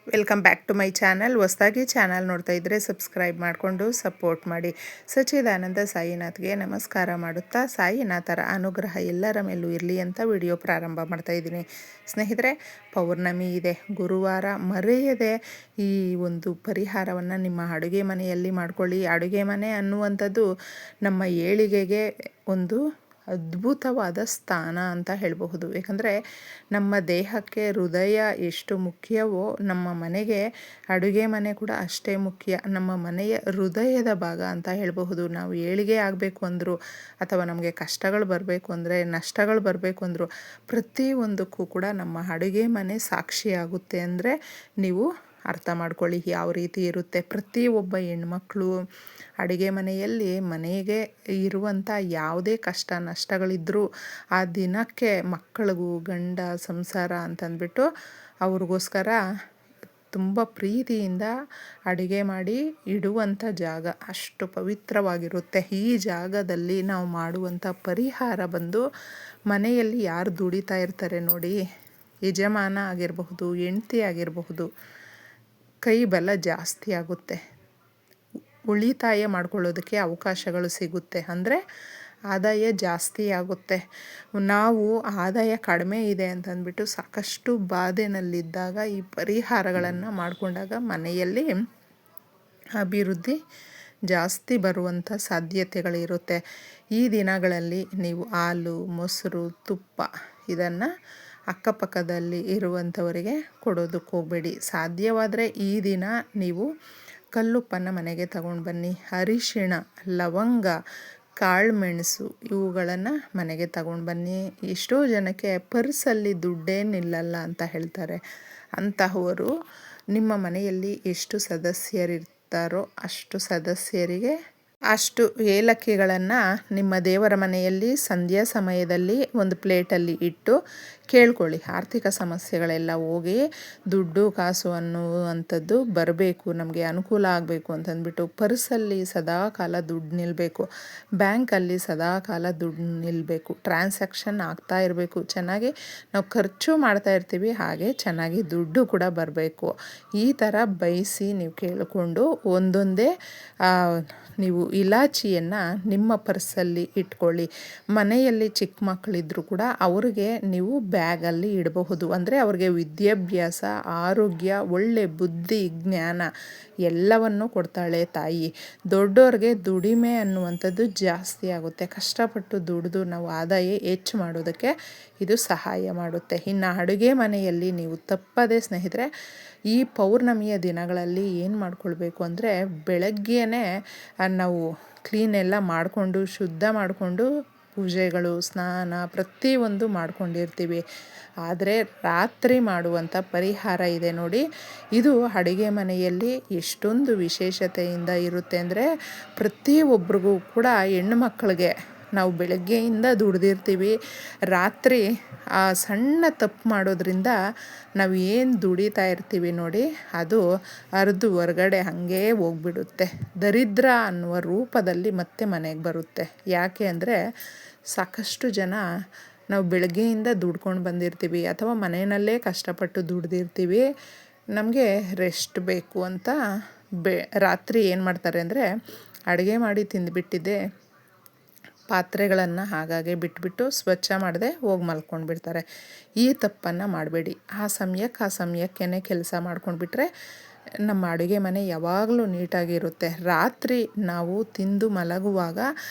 Welcome back to my channel. ಹೊಸದಾಗಿ channel ನೋಡ್ತಾ ಇದ್ದರೆ ಸಬ್ಸ್ಕ್ರೈಬ್ ಮಾಡಿಕೊಂಡು ಸಪೋರ್ಟ್ ಮಾಡಿ. ಸಚ್ಚಿದಾನಂದ ಸಾಯಿನಾಥ್ಗೆ ನಮಸ್ಕಾರ ಮಾಡುತ್ತಾ ಸಾಯಿನಾಥರ ಅನುಗ್ರಹ ಎಲ್ಲರ ಮೇಲೂ ಇರಲಿ ಅಂತ ವಿಡಿಯೋ ಪ್ರಾರಂಭ ಮಾಡ್ತಾ ಇದ್ದೀನಿ. ಸ್ನೇಹಿತರೆ, ಪೌರ್ಣಮಿ ಇದೆ, ಗುರುವಾರ. ಮರೆಯದೆ ಈ ಒಂದು ಪರಿಹಾರವನ್ನು ನಿಮ್ಮ ಅಡುಗೆ ಮನೆಯಲ್ಲಿ ಮಾಡ್ಕೊಳ್ಳಿ. ಅಡುಗೆ ಮನೆ ಅನ್ನುವಂಥದ್ದು ನಮ್ಮ ಏಳಿಗೆಗೆ ಒಂದು ಅದ್ಭುತವಾದ ಸ್ಥಾನ ಅಂತ ಹೇಳಬಹುದು. ಏಕೆಂದರೆ ನಮ್ಮ ದೇಹಕ್ಕೆ ಹೃದಯ ಎಷ್ಟು ಮುಖ್ಯವೋ ನಮ್ಮ ಮನೆಗೆ ಅಡುಗೆ ಮನೆ ಕೂಡ ಅಷ್ಟೇ ಮುಖ್ಯ. ನಮ್ಮ ಮನೆಯ ಹೃದಯದ ಭಾಗ ಅಂತ ಹೇಳಬಹುದು. ನಾವು ಏಳಿಗೆ ಆಗಬೇಕು ಅಂದರು ಅಥವಾ ನಮಗೆ ಕಷ್ಟಗಳು ಬರಬೇಕು ಅಂದರೆ, ನಷ್ಟಗಳು ಬರಬೇಕು ಅಂದರು, ಪ್ರತಿಯೊಂದಕ್ಕೂ ಕೂಡ ನಮ್ಮ ಅಡುಗೆ ಮನೆ ಸಾಕ್ಷಿಯಾಗುತ್ತೆ ಅಂದರೆ ನೀವು ಅರ್ಥ ಮಾಡ್ಕೊಳ್ಳಿ ಯಾವ ರೀತಿ ಇರುತ್ತೆ. ಪ್ರತಿಯೊಬ್ಬ ಹೆಣ್ಮಕ್ಳು ಅಡುಗೆ ಮನೆಗೆ ಇರುವಂಥ ಯಾವುದೇ ಕಷ್ಟ ನಷ್ಟಗಳಿದ್ದರೂ ಆ ದಿನಕ್ಕೆ ಮಕ್ಕಳಿಗೂ ಗಂಡ ಸಂಸಾರ ಅಂತಂದ್ಬಿಟ್ಟು ಅವ್ರಿಗೋಸ್ಕರ ತುಂಬ ಪ್ರೀತಿಯಿಂದ ಅಡುಗೆ ಮಾಡಿ ಇಡುವಂಥ ಜಾಗ ಅಷ್ಟು ಪವಿತ್ರವಾಗಿರುತ್ತೆ. ಈ ಜಾಗದಲ್ಲಿ ನಾವು ಮಾಡುವಂಥ ಪರಿಹಾರ ಬಂದು, ಮನೆಯಲ್ಲಿ ಯಾರು ದುಡಿತಾ ಇರ್ತಾರೆ ನೋಡಿ, ಯಜಮಾನ ಆಗಿರಬಹುದು, ಹೆಂಡತಿ ಆಗಿರಬಹುದು, ಕೈ ಬಲ ಜಾಸ್ತಿ ಆಗುತ್ತೆ, ಉಳಿತಾಯ ಮಾಡ್ಕೊಳ್ಳೋದಕ್ಕೆ ಅವಕಾಶಗಳು ಸಿಗುತ್ತೆ. ಅಂದರೆ ಆದಾಯ ಜಾಸ್ತಿ ಆಗುತ್ತೆ. ನಾವು ಆದಾಯ ಕಡಿಮೆ ಇದೆ ಅಂತಂದ್ಬಿಟ್ಟು ಸಾಕಷ್ಟು ಬಾಧೆನಲ್ಲಿದ್ದಾಗ ಈ ಪರಿಹಾರಗಳನ್ನು ಮಾಡಿಕೊಂಡಾಗ ಮನೆಯಲ್ಲಿ ಅಭಿವೃದ್ಧಿ ಜಾಸ್ತಿ ಬರುವಂಥ ಸಾಧ್ಯತೆಗಳಿರುತ್ತೆ. ಈ ದಿನಗಳಲ್ಲಿ ನೀವು ಹಾಲು, ಮೊಸರು, ತುಪ್ಪ ಇದನ್ನು ಅಕ್ಕಪಕ್ಕದಲ್ಲಿ ಇರುವಂಥವರಿಗೆ ಕೊಡೋದಕ್ಕೆ ಹೋಗಬೇಡಿ. ಸಾಧ್ಯವಾದರೆ ಈ ದಿನ ನೀವು ಕಲ್ಲುಪ್ಪನ್ನು ಮನೆಗೆ ತಗೊಂಡು ಬನ್ನಿ. ಅರಿಶಿಣ, ಲವಂಗ, ಕಾಳುಮೆಣಸು ಇವುಗಳನ್ನು ಮನೆಗೆ ತಗೊಂಡು ಬನ್ನಿ. ಎಷ್ಟೋ ಜನಕ್ಕೆ ಪರ್ಸಲ್ಲಿ ದುಡ್ಡೇ ನಿಲ್ಲಲ್ಲ ಅಂತ ಹೇಳ್ತಾರೆ. ಅಂತಹವರು ನಿಮ್ಮ ಮನೆಯಲ್ಲಿ ಎಷ್ಟು ಸದಸ್ಯರಿರ್ತಾರೋ ಅಷ್ಟು ಸದಸ್ಯರಿಗೆ ಅಷ್ಟು ಏಲಕ್ಕಿಗಳನ್ನು ನಿಮ್ಮ ದೇವರ ಮನೆಯಲ್ಲಿ ಸಂಧ್ಯಾ ಸಮಯದಲ್ಲಿ ಒಂದು ಪ್ಲೇಟಲ್ಲಿ ಇಟ್ಟು ಕೇಳ್ಕೊಳ್ಳಿ. ಆರ್ಥಿಕ ಸಮಸ್ಯೆಗಳೆಲ್ಲ ಹೋಗಿ ದುಡ್ಡು ಕಾಸು ಅನ್ನುವಂಥದ್ದು ಬರಬೇಕು, ನಮಗೆ ಅನುಕೂಲ ಆಗಬೇಕು ಅಂತಂದ್ಬಿಟ್ಟು ಪರ್ಸಲ್ಲಿ ಸದಾಕಾಲ ದುಡ್ಡು ನಿಲ್ಲಬೇಕು, ಬ್ಯಾಂಕಲ್ಲಿ ಸದಾಕಾಲ ದುಡ್ಡು ನಿಲ್ಲಬೇಕು, ಟ್ರಾನ್ಸಾಕ್ಷನ್ ಆಗ್ತಾ ಇರಬೇಕು, ಚೆನ್ನಾಗಿ ನಾವು ಖರ್ಚು ಮಾಡ್ತಾ ಇರ್ತೀವಿ, ಹಾಗೆ ಚೆನ್ನಾಗಿ ದುಡ್ಡು ಕೂಡ ಬರಬೇಕು. ಈ ಥರ ಬಯಸಿ ನೀವು ಕೇಳಿಕೊಂಡು ಒಂದೊಂದೇ ನೀವು ಇಲಾಚಿಯನ್ನು ನಿಮ್ಮ ಪರ್ಸಲ್ಲಿ ಇಟ್ಕೊಳ್ಳಿ. ಮನೆಯಲ್ಲಿ ಚಿಕ್ಕ ಮಕ್ಕಳಿದ್ರೂ ಕೂಡ ಅವ್ರಿಗೆ ನೀವು ಬ್ಯಾಗಲ್ಲಿ ಇಡಬಹುದು. ಅಂದರೆ ಅವ್ರಿಗೆ ವಿದ್ಯಾಭ್ಯಾಸ, ಆರೋಗ್ಯ, ಒಳ್ಳೆ ಬುದ್ಧಿ, ಜ್ಞಾನ ಎಲ್ಲವನ್ನು ಕೊಡ್ತಾಳೆ ತಾಯಿ. ದೊಡ್ಡೋರಿಗೆ ದುಡಿಮೆ ಅನ್ನುವಂಥದ್ದು ಜಾಸ್ತಿ ಆಗುತ್ತೆ. ಕಷ್ಟಪಟ್ಟು ದುಡಿದು ನಾವು ಆದಾಯ ಹೆಚ್ಚು ಮಾಡೋದಕ್ಕೆ ಇದು ಸಹಾಯ ಮಾಡುತ್ತೆ. ಇನ್ನು ಅಡುಗೆ ಮನೆಯಲ್ಲಿ ನೀವು ತಪ್ಪದೆ ಸ್ನೇಹಿತರೆ, ಈ ಪೌರ್ಣಮಿಯ ದಿನಗಳಲ್ಲಿ ಏನು ಮಾಡ್ಕೊಳ್ಬೇಕು ಅಂದರೆ, ಬೆಳಗ್ಗೆನೇ ನಾವು ಕ್ಲೀನೆಲ್ಲ ಮಾಡಿಕೊಂಡು ಶುದ್ಧ ಮಾಡಿಕೊಂಡು ಪೂಜೆಗಳು, ಸ್ನಾನ ಪ್ರತಿಯೊಂದು ಮಾಡ್ಕೊಂಡಿರ್ತೀವಿ. ಆದರೆ ರಾತ್ರಿ ಮಾಡುವಂಥ ಪರಿಹಾರ ಇದೆ ನೋಡಿ, ಇದು ಅಡುಗೆ ಮನೆಯಲ್ಲಿ ಎಷ್ಟೊಂದು ವಿಶೇಷತೆಯಿಂದ ಇರುತ್ತೆ ಅಂದರೆ, ಪ್ರತಿಯೊಬ್ಬರಿಗೂ ಕೂಡ ಹೆಣ್ಣು ಮಕ್ಕಳಿಗೆ ನಾವು ಬೆಳಗ್ಗೆಯಿಂದ ದುಡ್ದಿರ್ತೀವಿ, ರಾತ್ರಿ ಆ ಸಣ್ಣ ತಪ್ಪು ಮಾಡೋದ್ರಿಂದ ನಾವು ಏನು ದುಡಿತಾ ಇರ್ತೀವಿ ನೋಡಿ, ಅದು ಅರ್ದು ಹೊರಗಡೆ ಹಾಗೇ ಹೋಗ್ಬಿಡುತ್ತೆ. ದರಿದ್ರ ಅನ್ನುವ ರೂಪದಲ್ಲಿ ಮತ್ತೆ ಮನೆಗೆ ಬರುತ್ತೆ. ಯಾಕೆ ಅಂದರೆ ಸಾಕಷ್ಟು ಜನ ನಾವು ಬೆಳಗ್ಗೆಯಿಂದ ದುಡ್ಕೊಂಡು ಬಂದಿರ್ತೀವಿ ಅಥವಾ ಮನೆಯಲ್ಲೇ ಕಷ್ಟಪಟ್ಟು ದುಡ್ದಿರ್ತೀವಿ, ನಮಗೆ ರೆಸ್ಟ್ ಬೇಕು ಅಂತ ರಾತ್ರಿ ಏನು ಮಾಡ್ತಾರೆ ಅಂದರೆ, ಅಡುಗೆ ಮಾಡಿ ತಿಂದುಬಿಟ್ಟಿದ್ದೆ ಪಾತ್ರೆಗಳನ್ನು ಹಾಗಾಗಿ ಬಿಟ್ಬಿಟ್ಟು ಸ್ವಚ್ಛ ಮಾಡದೆ ಹೋಗಿ ಮಲ್ಕೊಂಡ್ಬಿಡ್ತಾರೆ. ಈ ತಪ್ಪನ್ನು ಮಾಡಬೇಡಿ. ಆ ಸಮಯಕ್ಕೇ ಕೆಲಸ ಮಾಡ್ಕೊಂಡ್ಬಿಟ್ರೆ ನಮ್ಮ ಅಡುಗೆ ಮನೆ ಯಾವಾಗಲೂ ನೀಟಾಗಿರುತ್ತೆ. ರಾತ್ರಿ ನಾವು ತಿಂದು ಮಲಗುವಾಗ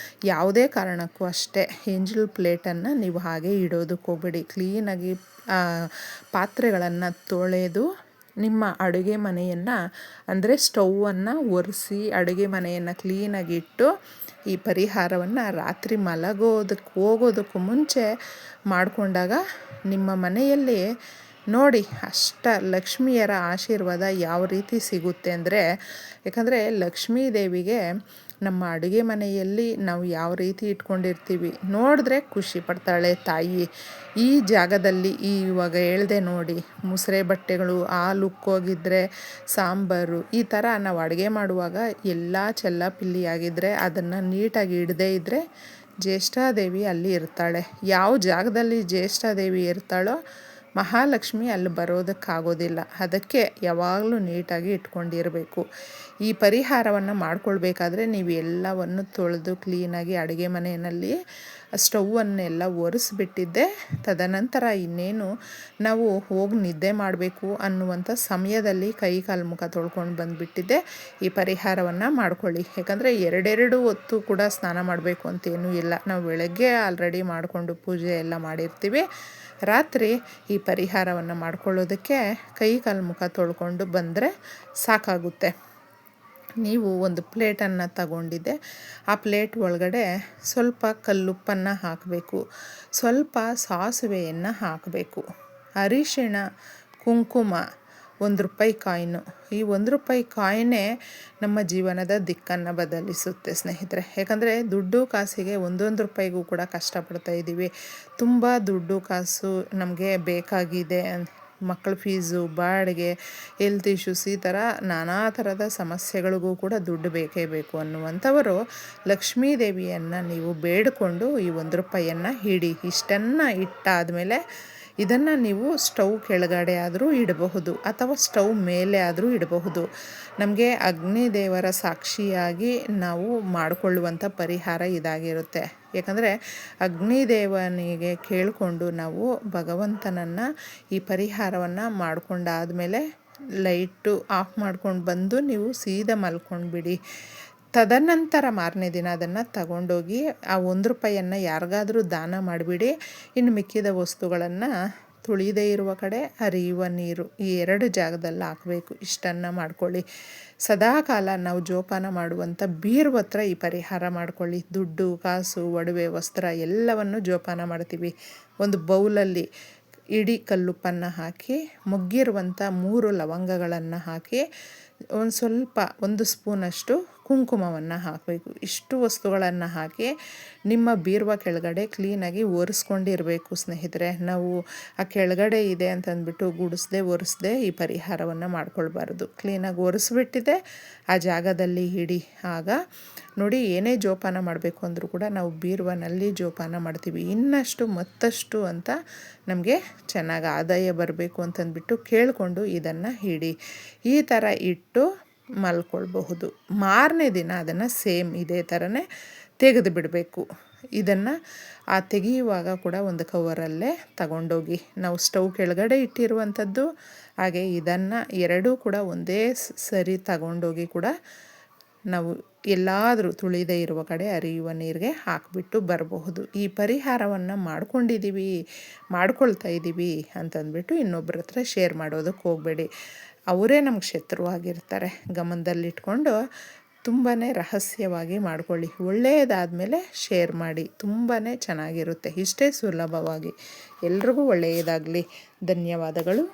ಯಾವುದೇ ಕಾರಣಕ್ಕೂ ಅಷ್ಟೇ ಎಂಜಲ್ ಪ್ಲೇಟನ್ನು ನೀವು ಹಾಗೆ ಇಡೋದಕ್ಕೆ ಹೋಗಬೇಡಿ. ಕ್ಲೀನಾಗಿ ಪಾತ್ರೆಗಳನ್ನು ತೊಳೆದು ನಿಮ್ಮ ಅಡುಗೆ ಮನೆಯನ್ನು ಅಂದರೆ ಸ್ಟೌವನ್ನು ಒರೆಸಿ ಅಡುಗೆ ಮನೆಯನ್ನು ಕ್ಲೀನಾಗಿ ಇಟ್ಟು ಈ ಪರಿಹಾರವನ್ನು ರಾತ್ರಿ ಹೋಗೋದಕ್ಕೂ ಮುಂಚೆ ಮಾಡಿಕೊಂಡಾಗ ನಿಮ್ಮ ಮನೆಯಲ್ಲಿ ನೋಡಿ ಲಕ್ಷ್ಮಿಯರ ಆಶೀರ್ವಾದ ಯಾವ ರೀತಿ ಸಿಗುತ್ತೆ ಅಂದರೆ, ಯಾಕಂದರೆ ಲಕ್ಷ್ಮೀ ದೇವಿಗೆ ನಮ್ಮ ಅಡುಗೆ ಮನೆಯಲ್ಲಿ ನಾವು ಯಾವ ರೀತಿ ಇಟ್ಕೊಂಡಿರ್ತೀವಿ ನೋಡಿದ್ರೆ ಖುಷಿ ಪಡ್ತಾಳೆ ತಾಯಿ. ಈ ಜಾಗದಲ್ಲಿ ಇವಾಗ ಹೇಳ್ದೆ ನೋಡಿ, ಮುಸುರೆ ಬಟ್ಟೆಗಳು, ಹಾಲು ಉಕ್ಕೋಗಿದ್ರೆ, ಸಾಂಬಾರು, ಈ ಥರ ನಾವು ಅಡುಗೆ ಮಾಡುವಾಗ ಎಲ್ಲ ಚೆಲ್ಲಾಪಿಲ್ಲಿಯಾಗಿದ್ದರೆ ಅದನ್ನು ನೀಟಾಗಿ ಇಡದೇ ಇದ್ದರೆ ಜ್ಯೇಷ್ಠಾದೇವಿ ಅಲ್ಲಿ ಇರ್ತಾಳೆ. ಯಾವ ಜಾಗದಲ್ಲಿ ಜ್ಯೇಷ್ಠಾದೇವಿ ಇರ್ತಾಳೋ ಮಹಾಲಕ್ಷ್ಮಿ ಅಲ್ಲಿ ಬರೋದಕ್ಕಾಗೋದಿಲ್ಲ. ಅದಕ್ಕೆ ಯಾವಾಗಲೂ ನೀಟಾಗಿ ಇಟ್ಕೊಂಡಿರಬೇಕು. ಈ ಪರಿಹಾರವನ್ನು ಮಾಡ್ಕೊಳ್ಬೇಕಾದ್ರೆ ನೀವು ಎಲ್ಲವನ್ನು ತೊಳೆದು ಕ್ಲೀನಾಗಿ ಅಡುಗೆ ಮನೆಯಲ್ಲಿ ಸ್ಟೌವನ್ನೆಲ್ಲ ಒರೆಸ್ಬಿಟ್ಟಿದ್ದೆ. ತದನಂತರ ಇನ್ನೇನು ನಾವು ಹೋಗಿ ನಿದ್ದೆ ಮಾಡಬೇಕು ಅನ್ನುವಂಥ ಸಮಯದಲ್ಲಿ ಕೈ ಕಾಲು ಮುಖ ತೊಳ್ಕೊಂಡು ಬಂದುಬಿಟ್ಟಿದ್ದೆ. ಈ ಪರಿಹಾರವನ್ನು ಮಾಡ್ಕೊಳ್ಳಿ. ಯಾಕಂದರೆ ಎರಡೆರಡು ಹೊತ್ತು ಕೂಡ ಸ್ನಾನ ಮಾಡಬೇಕು ಅಂತೇನೂ ಇಲ್ಲ. ನಾವು ಬೆಳಗ್ಗೆ ಆಲ್ರೆಡಿ ಮಾಡಿಕೊಂಡು ಪೂಜೆ ಎಲ್ಲ ಮಾಡಿರ್ತೀವಿ. ರಾತ್ರಿ ಈ ಪರಿಹಾರವನ್ನು ಮಾಡ್ಕೊಳ್ಳೋದಕ್ಕೆ ಕೈ ಕಾಲು ಮುಖ ತೊಳ್ಕೊಂಡು ಬಂದರೆ ಸಾಕಾಗುತ್ತೆ. ನೀವು ಒಂದು ಪ್ಲೇಟನ್ನು ತಗೊಂಡಿದ್ದೆ. ಆ ಪ್ಲೇಟ್ ಒಳಗಡೆ ಸ್ವಲ್ಪ ಕಲ್ಲುಪ್ಪನ್ನು ಹಾಕಬೇಕು, ಸ್ವಲ್ಪ ಸಾಸಿವೆಯನ್ನು ಹಾಕಬೇಕು, ಅರಿಶಿಣ, ಕುಂಕುಮ, ₹1 ಕಾಯಿನು. ಈ ₹1 ಕಾಯಿನೇ ನಮ್ಮ ಜೀವನದ ದಿಕ್ಕನ್ನು ಬದಲಿಸುತ್ತೆ ಸ್ನೇಹಿತರೆ. ಯಾಕಂದರೆ ದುಡ್ಡು ಕಾಸಿಗೆ ಒಂದೊಂದು ರೂಪಾಯಿಗೂ ಕೂಡ ಕಷ್ಟಪಡ್ತಾ ಇದ್ದೀವಿ. ತುಂಬ ದುಡ್ಡು ಕಾಸು ನಮಗೆ ಬೇಕಾಗಿದೆ. ಮಕ್ಕಳ ಫೀಸು, ಬಾಡಿಗೆ, ಹೆಲ್ತ್ ಇಶ್ಯೂಸ್, ಈ ಥರ ನಾನಾ ಥರದ ಸಮಸ್ಯೆಗಳಿಗೂ ಕೂಡ ದುಡ್ಡು ಬೇಕೇ ಬೇಕು ಅನ್ನುವಂಥವರು ಲಕ್ಷ್ಮೀ ದೇವಿಯನ್ನು ನೀವು ಬೇಡಿಕೊಂಡು ಈ ₹1 ಇಡಿ. ಇಷ್ಟನ್ನು ಇಟ್ಟಾದಮೇಲೆ ಇದನ್ನು ನೀವು ಸ್ಟವ್ ಕೆಳಗಡೆ ಆದರೂ ಇಡಬಹುದು ಅಥವಾ ಸ್ಟವ್ ಮೇಲೆ ಆದರೂ ಇಡಬಹುದು. ನಮಗೆ ಅಗ್ನಿದೇವರ ಸಾಕ್ಷಿಯಾಗಿ ನಾವು ಮಾಡಿಕೊಳ್ಳುವಂಥ ಪರಿಹಾರ ಇದಾಗಿರುತ್ತೆ. ಯಾಕಂದರೆ ಅಗ್ನಿದೇವನಿಗೆ ಕೇಳಿಕೊಂಡು ನಾವು ಭಗವಂತನನ್ನು ಈ ಪರಿಹಾರವನ್ನು ಮಾಡ್ಕೊಂಡಾದಮೇಲೆ ಲೈಟು ಆಫ್ ಮಾಡ್ಕೊಂಡು ಬಂದು ನೀವು ಸೀದಾ ಮಲ್ಕೊಂಡ್ಬಿಡಿ. ತದನಂತರ ಮಾರನೇ ದಿನ ಅದನ್ನು ತಗೊಂಡೋಗಿ ಆ ₹1 ಯಾರಿಗಾದರೂ ದಾನ ಮಾಡಿಬಿಡಿ. ಇನ್ನು ಮಿಕ್ಕಿದ ವಸ್ತುಗಳನ್ನು ತುಳಿದೇ ಇರುವ ಕಡೆ ಹರಿಯುವ ನೀರು ಈ 2 ಜಾಗದಲ್ಲಿ ಹಾಕಬೇಕು. ಇಷ್ಟನ್ನು ಮಾಡ್ಕೊಳ್ಳಿ. ಸದಾಕಾಲ ನಾವು ಜೋಪಾನ ಮಾಡುವಂಥ ಬೀರು ಹತ್ರ ಈ ಪರಿಹಾರ ಮಾಡ್ಕೊಳ್ಳಿ. ದುಡ್ಡು ಕಾಸು, ಒಡವೆ, ವಸ್ತ್ರ ಎಲ್ಲವನ್ನು ಜೋಪಾನ ಮಾಡ್ತೀವಿ. ಒಂದು ಬೌಲಲ್ಲಿ ಇಡೀ ಕಲ್ಲುಪ್ಪನ್ನು ಹಾಕಿ, ಮುಗ್ಗಿರುವಂಥ 3 ಲವಂಗಗಳನ್ನು ಹಾಕಿ, ಒಂದು ಸ್ವಲ್ಪ 1 ಸ್ಪೂನಷ್ಟು ಕುಂಕುಮವನ್ನು ಹಾಕಬೇಕು. ಇಷ್ಟು ವಸ್ತುಗಳನ್ನು ಹಾಕಿ ನಿಮ್ಮ ಬೀರುವ ಕೆಳಗಡೆ ಕ್ಲೀನಾಗಿ ಒರೆಸ್ಕೊಂಡಿರಬೇಕು ಸ್ನೇಹಿತರೆ. ನಾವು ಆ ಕೆಳಗಡೆ ಇದೆ ಅಂತಂದ್ಬಿಟ್ಟು ಒರೆಸ್ದೆ ಈ ಪರಿಹಾರವನ್ನು ಮಾಡ್ಕೊಳ್ಬಾರ್ದು. ಕ್ಲೀನಾಗಿ ಒರೆಸ್ಬಿಟ್ಟಿದೆ ಆ ಜಾಗದಲ್ಲಿ ಇಡಿ. ಆಗ ನೋಡಿ, ಏನೇ ಜೋಪಾನ ಮಾಡಬೇಕು ಅಂದರೂ ಕೂಡ ನಾವು ಬೀರುವನಲ್ಲಿ ಜೋಪಾನ ಮಾಡ್ತೀವಿ. ಇನ್ನಷ್ಟು ಮತ್ತಷ್ಟು ಅಂತ ನಮಗೆ ಚೆನ್ನಾಗಿ ಆದಾಯ ಬರಬೇಕು ಅಂತಂದ್ಬಿಟ್ಟು ಕೇಳಿಕೊಂಡು ಇದನ್ನು ಇಡಿ. ಈ ಥರ ಇಟ್ಟು ಮಲ್ಕೊಳ್ಬಹುದು. ಮಾರನೇ ದಿನ ಅದನ್ನು ಸೇಮ್ ಇದೇ ಥರನೇ ತೆಗೆದು ಬಿಡಬೇಕು. ಇದನ್ನು ತೆಗೆಯುವಾಗ ಕೂಡ ಒಂದು ಕವರಲ್ಲೇ ತಗೊಂಡೋಗಿ, ನಾವು ಸ್ಟವ್ ಕೆಳಗಡೆ ಇಟ್ಟಿರುವಂಥದ್ದು ಹಾಗೆ ಇದನ್ನು ಎರಡೂ ಕೂಡ ಒಂದೇ ಸರಿ ತಗೊಂಡೋಗಿ ಕೂಡ ನಾವು ಎಲ್ಲಾದರೂ ತುಳಿದೇ ಇರುವ ಕಡೆ ಹರಿಯುವ ನೀರಿಗೆ ಹಾಕಿಬಿಟ್ಟು ಬರಬಹುದು. ಈ ಪರಿಹಾರವನ್ನು ಮಾಡ್ಕೊಳ್ತಾ ಇದ್ದೀವಿ ಅಂತಂದ್ಬಿಟ್ಟು ಇನ್ನೊಬ್ಬರ ಹತ್ರ ಶೇರ್ ಮಾಡೋದಕ್ಕೆ ಹೋಗಬೇಡಿ. ಅವರೇ ನಮ್ಗೆ ಶತ್ರುವಾಗಿರ್ತಾರೆ. ಗಮನದಲ್ಲಿಟ್ಕೊಂಡು ತುಂಬಾ ರಹಸ್ಯವಾಗಿ ಮಾಡ್ಕೊಳ್ಳಿ. ಒಳ್ಳೆಯದಾದಮೇಲೆ ಶೇರ್ ಮಾಡಿ. ತುಂಬಾ ಚೆನ್ನಾಗಿರುತ್ತೆ. ಇಷ್ಟೇ ಸುಲಭವಾಗಿ. ಎಲ್ರಿಗೂ ಒಳ್ಳೆಯದಾಗಲಿ. ಧನ್ಯವಾದಗಳು.